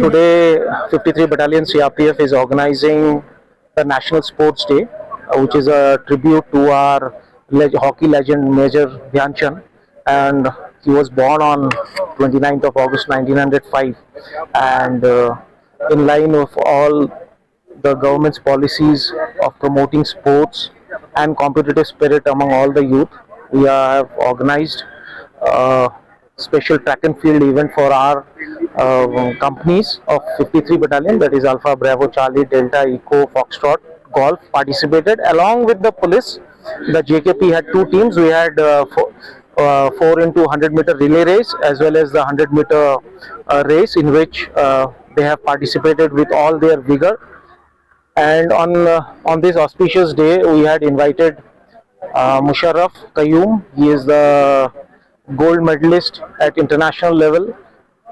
Today, 53 Battalion CRPF is organizing the National Sports Day, which is a tribute to our hockey legend Major Dhyan Chand, and he was born on 29th of August 1905, and in line with all the government's policies of promoting sports and competitive spirit among all the youth, we have organized a special track and field event for our companies of 53 Battalion, that is Alpha, Bravo, Charlie, Delta, Echo, Foxtrot, Golf participated along with the police. The JKP had two teams. We had 4 into 100-meter relay race as well as the 100-meter race, in which they have participated with all their vigor. And on this auspicious day, we had invited Musharraf Qayyum. He is the gold medalist at international level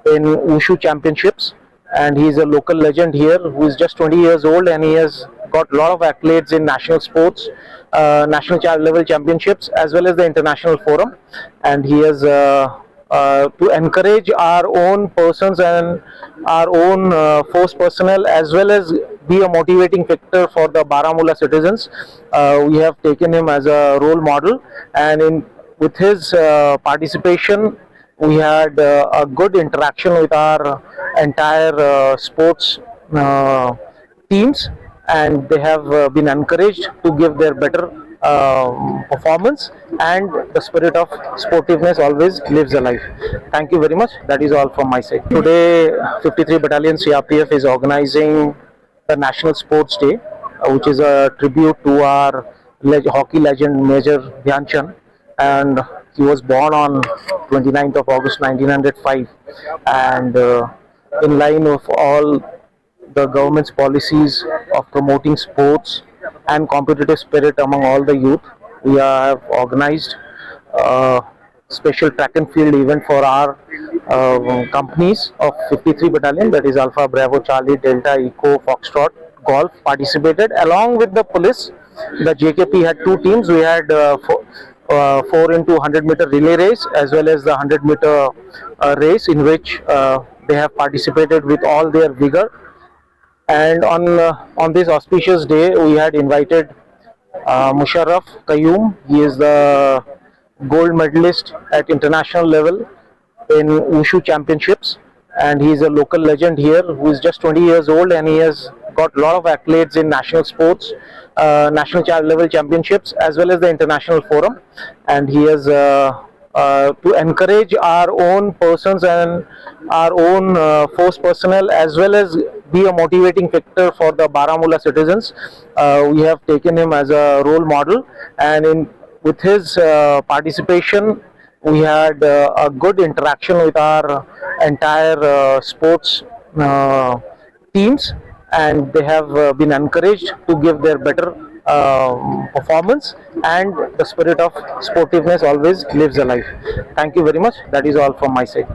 in Wushu championships, and he is a local legend here who is just 20 years old, and he has got a lot of accolades in national sports, national level championships as well as the international forum. And he has to encourage our own persons and our own force personnel, as well as be a motivating factor for the Baramulla citizens. We have taken him as a role model, and with his participation, we had a good interaction with our entire sports teams, and they have been encouraged to give their better performance, and the spirit of sportiveness always lives alive. Thank you very much. That is all from my side. Today, 53 Battalion CRPF is organizing the National Sports Day, which is a tribute to our hockey legend Major Dhyan Chand, and he was born on 29th of August 1905, and in line with all the government's policies of promoting sports and competitive spirit among all the youth, we have organized a special track and field event for our companies of 53 Battalion, that is Alpha, Bravo, Charlie, Delta, Echo, Foxtrot, Golf participated along with the police. The JKP had two teams. We had 4 into 100-meter relay race as well as the 100-meter race, in which they have participated with all their vigor. And on this auspicious day, we had invited Musharraf Qayyum. He is the gold medalist at international level in Wushu championships, and he is a local legend here who is just 20 years old, and he has got a lot of accolades in national sports, national level championships as well as the international forum. And he has to encourage our own persons and our own force personnel, as well as be a motivating factor for the Baramulla citizens. We have taken him as a role model, and with his participation, we had a good interaction with our entire sports teams, and they have been encouraged to give their better performance, and the spirit of sportiveness always lives alive. Thank you very much. That is all from my side.